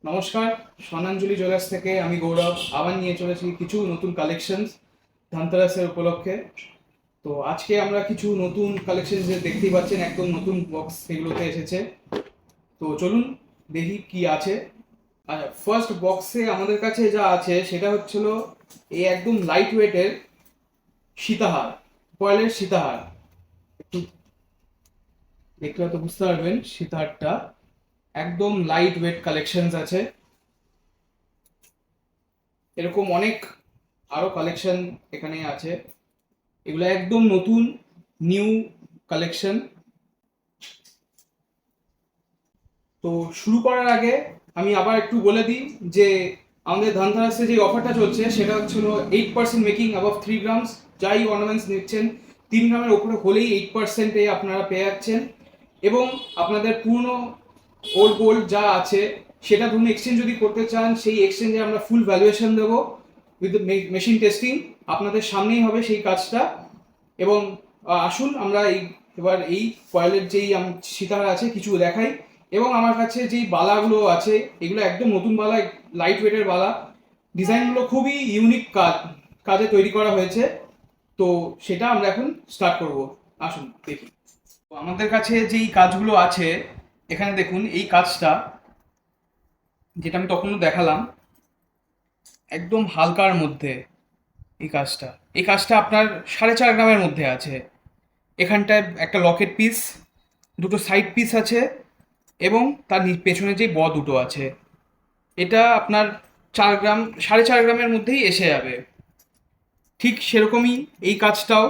নমস্কার, স্বর্ণাঞ্জলি জুয়েলার্স থেকে আমি গৌরব আবার নিয়ে চলেছি কিছু নতুন কালেকশনস ধনতেরাসের উপলক্ষে। তো আজকে আমরা কিছু নতুন কালেকশন যে দেখতেই পাচ্ছেন, একদম নতুন বক্স এগুলোতে এসেছে। তো চলুন দেখি কি আছে। আচ্ছা, ফার্স্ট বক্সে আমাদের কাছে যা আছে সেটা হচ্ছিল এই একদম লাইট ওয়েটের সীতাহার, পয়েলের সীতাহার। একটু দেখলে হয়তো বুঝতে পারবেন সীতাহারটা একদম লাইট ওয়েট কালেকশনস আছে। এরকম অনেক আরো কালেকশন এখানে আছে, এগুলো একদম নতুন নিউ কালেকশন। তো শুরু করার আগে আমি আবার একটু বলে দিই যে আমাদের ধনতেরাসে যে অফারটা চলছে সেটা হচ্ছিল 8% মেকিং অ্যাবভ 3 গ্রামস। যাই অর্নামেন্টস নিচ্ছেন 3 গ্রামের ওপরে হলেই 8%-এ আপনারা পেয়ে যাচ্ছেন। এবং আপনাদের পুরনো ওল্ড গোল্ড যা আছে সেটা ধরুন এক্সচেঞ্জ যদি করতে চান, সেই এক্সচেঞ্জে আমরা ফুল ভ্যালুয়েশন দেবো উইথ মেশিন টেস্টিং। আপনাদের সামনেই হবে সেই কাজটা। এবং আসুন আমরা এবার এই কয়েলের যেই সীতাহার আছে কিছু দেখাই। এবং আমার কাছে যেই বালাগুলো আছে এগুলো একদম নতুন বালা, লাইট ওয়েটের বালা। ডিজাইনগুলো খুবই ইউনিক কাজে তৈরি করা হয়েছে। তো সেটা আমরা এখন স্টার্ট করব। আসুন দেখি। তো আমাদের কাছে যেই কাজগুলো আছে এখানে দেখুন, এই কাজটা যেটা আমি তখনও দেখালাম একদম হালকার মধ্যে। এই কাজটা আপনার 4.5 গ্রামের মধ্যে আছে। এখানটায় একটা লকেট পিস, দুটো সাইড পিস আছে এবং তার পেছনে যে দুটো আছে, এটা আপনার 4 গ্রাম, 4.5 গ্রামের মধ্যেই এসে যাবে। ঠিক সেরকমই এই কাজটাও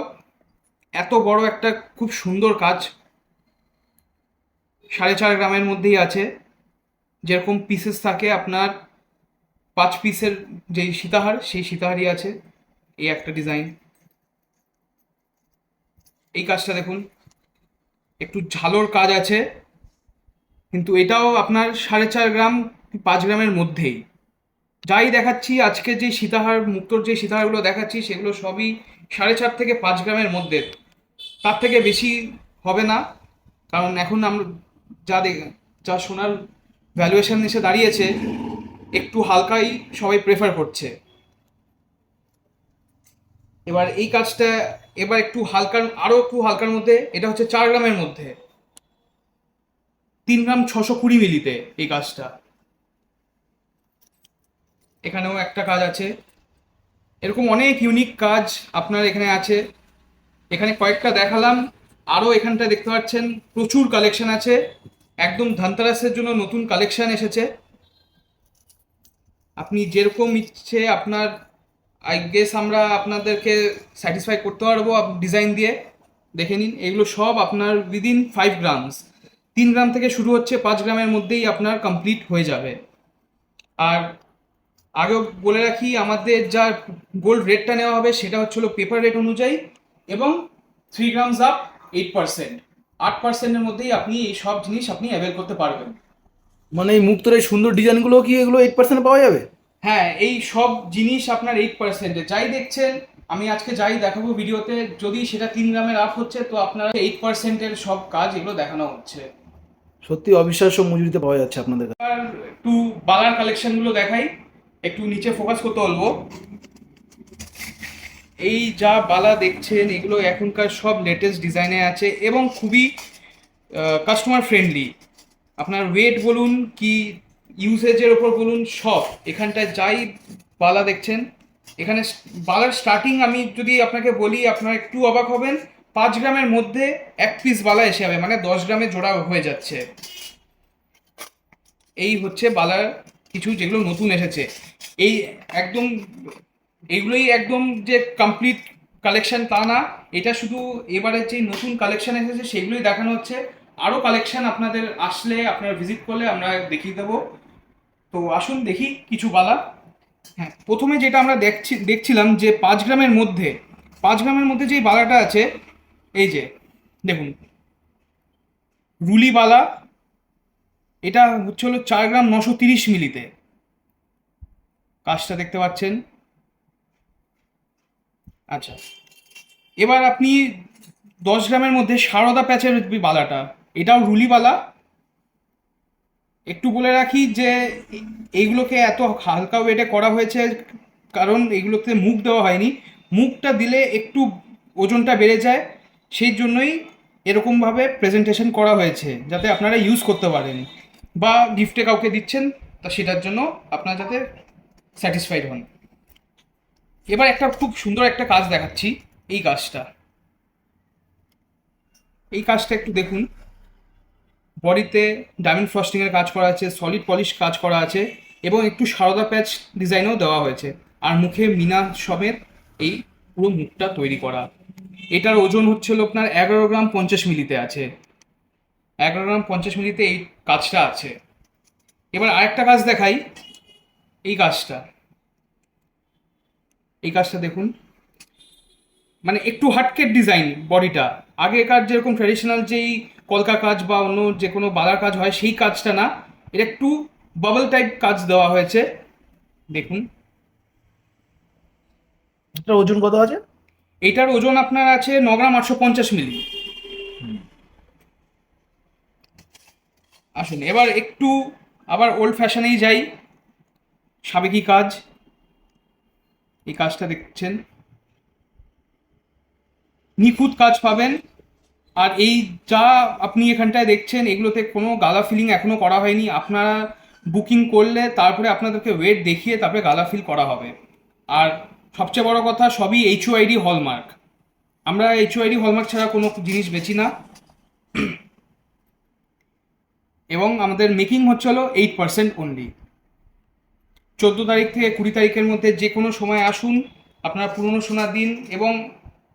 এত বড় একটা খুব সুন্দর কাজ, 4.5 গ্রামের মধ্যেই আছে। যেরকম পিসেস থাকে আপনার 5 পিসের যেই সীতাহার, সেই সীতাহারই আছে। এই একটা ডিজাইন, এই কাজটা দেখুন একটু ঝালোর কাজ আছে, কিন্তু এটাও আপনার 4.5 গ্রাম, 5 গ্রামের মধ্যেই। যাই দেখাচ্ছি আজকে, যে সীতাহার মুক্তোর যে সীতাহারগুলো দেখাচ্ছি সেগুলো সবই 4.5 থেকে 5 গ্রামের মধ্যে। তার থেকে বেশি হবে না, কারণ এখন আমরা যা যা সোনার ভ্যালুয়েশন এসে দাঁড়িয়েছে, একটু হালকাই সবাই প্রেফার করছে। এবার এই কাজটা এবার একটু হালকার, আরও একটু হালকার মধ্যে, এটা হচ্ছে 4 গ্রামের মধ্যে, 3 গ্রাম 620 মিলিতে এই কাজটা। এখানেও একটা কাজ আছে, এরকম অনেক ইউনিক কাজ আপনার এখানে আছে। এখানে কয়েকটা দেখালাম, আরও এখানটা দেখতে পাচ্ছেন প্রচুর কালেকশন আছে। একদম ধনতেরাসের জন্য নতুন কালেকশন এসেছে। আপনি যেরকম ইচ্ছে আপনার, আই গেস আমরা আপনাদেরকে স্যাটিসফাই করতে পারবো ডিজাইন দিয়ে। দেখে নিন, এগুলো সব আপনার উইদিন 5 গ্রামস, 3 গ্রাম থেকে শুরু হচ্ছে, 5 গ্রামের মধ্যেই আপনার কমপ্লিট হয়ে যাবে। আর আগেও বলে রাখি, আমাদের যা গোল্ড রেটটা নেওয়া হবে সেটা হচ্ছিল পেপার রেট অনুযায়ী। এবং 3 গ্রামস আপ 8%, 8%-এর মধ্যেই আপনি এই সব জিনিস আপনি অ্যাভেল করতে পারবেন। মানে এই মুক্তোর এই সুন্দর ডিজাইনগুলো কি এগুলো 8% পাওয়া যাবে? হ্যাঁ, এই সব জিনিস আপনার 8%-এ যাই দেখছেন। আমি আজকে যাই দেখাবো ভিডিওতে, যদি সেটা 3 গ্রামের আপ হচ্ছে তো আপনার 8%-এর সব কাজ এগুলো দেখানো হচ্ছে। সত্যি অবিশ্বাস্য মজুরিতে পাওয়া যাচ্ছে আপনাদের কাছে। আর একটু বালার কালেকশনগুলো দেখাই, একটু নিচে ফোকাস করতে বলবো। এই যা বালা দেখছেন এগুলো এখনকার সব লেটেস্ট ডিজাইনে আছে এবং খুবই কাস্টমার ফ্রেন্ডলি। আপনার ওয়েট বলুন কি ইউসেজের ওপর বলুন, সব এখানটায় যাই বালা দেখছেন। এখানে বালার স্টার্টিং আমি যদি আপনাকে বলি, আপনারা একটু অবাক হবেন। 5 গ্রামের মধ্যে 1 পিস বালা এসে যাবে, মানে 10 গ্রামে জোড়া হয়ে যাচ্ছে। এই হচ্ছে বালার কিছু যেগুলো নতুন এসেছে। এই একদম এইগুলোই একদম যে কমপ্লিট কালেকশন তা না, এটা শুধু এবারে যে নতুন কালেকশন এসেছে সেগুলোই দেখানো হচ্ছে। আরও কালেকশন আপনাদের আসলে, আপনারা ভিজিট করলে আমরা দেখিয়ে দেবো। তো আসুন দেখি কিছু বালা। হ্যাঁ, প্রথমে যেটা আমরা দেখছিলাম যে 5 গ্রামের মধ্যে, 5 গ্রামের মধ্যে যেই বালাটা আছে, এই যে দেখুন, রুলি বালা। এটা হচ্ছে হলো 4 গ্রাম 930 মিলিতে কাজটা দেখতে পাচ্ছেন। আচ্ছা, এবার আপনি 10 গ্রামের মধ্যে সারদা প্যাচের বালাটা, এটাও রুলি বালা। একটু বলে রাখি যে এইগুলোকে এত হালকা ওয়েটে করা হয়েছে কারণ এইগুলোতে মুখ দেওয়া হয়নি। মুখটা দিলে একটু ওজনটা বেড়ে যায়, সেই জন্যই এরকমভাবে প্রেজেন্টেশন করা হয়েছে, যাতে আপনারা ইউজ করতে পারেন বা গিফটে কাউকে দিচ্ছেন তা সেটার জন্য আপনারা যাতে স্যাটিসফাইড হন। এবার একটা খুব সুন্দর একটা কাজ দেখাচ্ছি, এই কাজটা। এই কাজটা একটু দেখুন। বডিতে ডায়মন্ড ফ্রস্টিংয়ের কাজ করা আছে, সলিড পলিশ কাজ করা আছে এবং একটু সারদা প্যাচ ডিজাইনও দেওয়া হয়েছে। আর মুখে মিনা সমেত এই পুরো মুখটা তৈরি করা। এটার ওজন হচ্ছে হলো আপনার 11 গ্রাম 50 মিলিতে আছে। 11 গ্রাম 50 মিলিতে এই কাজটা আছে। এবার আরেকটা কাজ দেখাই, এই কাজটা। এই কাজটা দেখুন, মানে একটু হাটকেট ডিজাইন বডিটা। আগেকার যেরকম ট্র্যাডিশনাল যেই কলকা কাজ বা অন্য যে কোনো বালার কাজ হয় সেই কাজটা না, এটা একটু বাবল টাইপ কাজ দেওয়া হয়েছে। দেখুন, এটার ওজন কত আছে? এটার ওজন আপনার আছে 9 গ্রাম 850 মিলি। আসুন এবার একটু আবার ওল্ড ফ্যাশনেই যাই, সাবেকি কাজ। এই কাজটা দেখছেন, নিখুঁত কাজ পাবেন। আর এই যা আপনি এখানটায় দেখছেন এগুলোতে কোনো গালা ফিলিং এখনো করা হয়নি। আপনারা বুকিং করলে তারপরে আপনাদেরকে ওয়েট দেখিয়ে তারপরে গালা ফিল করা হবে। আর সবচেয়ে বড় কথা, সবই HOID হলমার্ক। আমরা HOID হলমার্ক ছাড়া কোনো জিনিস বেচি না। এবং আমাদের মেকিং হচ্ছে হলো 8% অনলি। 14 তারিখ থেকে 20 তারিখের মধ্যে যে কোনো সময় আসুন, আপনারা পুরনো সোনা দিন এবং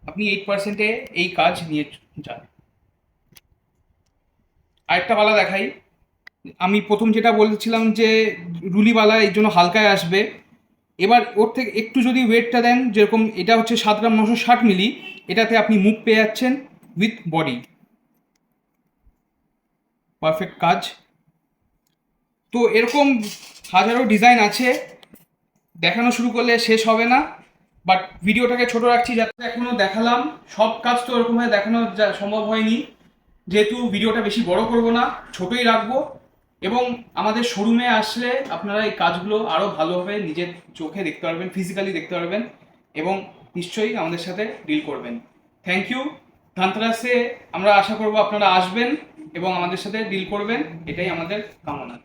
আপনি 8%-এ এই কাজ নিয়ে যান। আরেকটা বালা দেখাই। আমি প্রথম যেটা বলেছিলাম যে রুলিবালা এর জন্য হালকায় আসবে। এবার ওর থেকে একটু যদি ওয়েটটা দেন, যেরকম এটা হচ্ছে 7 গ্রাম 960 মিলি, এটাতে আপনি মুখ পেয়ে যাচ্ছেন উইথ বডি। পারফেক্ট কাজ। তো এরকম হাজারো ডিজাইন আছে, দেখানো শুরু করলে শেষ হবে না। বাট ভিডিওটাকে ছোট রাখছি যাতে এখনো দেখালাম। সব কাজ তো ওরকমভাবে দেখানো সম্ভব হয়নি, যেহেতু ভিডিওটা বেশি বড় করব না, ছোটই রাখবো। এবং আমাদের শোরুমে আসলে আপনারা এই কাজগুলো আরও ভালোভাবে নিজের চোখে দেখতে পারবেন, ফিজিক্যালি দেখতে পারবেন এবং নিশ্চয়ই আমাদের সাথে ডিল করবেন। Thank you. ধানতেরাসে আমরা আশা করব আপনারা আসবেন এবং আমাদের সাথে ডিল করবেন, এটাই আমাদের কামনা।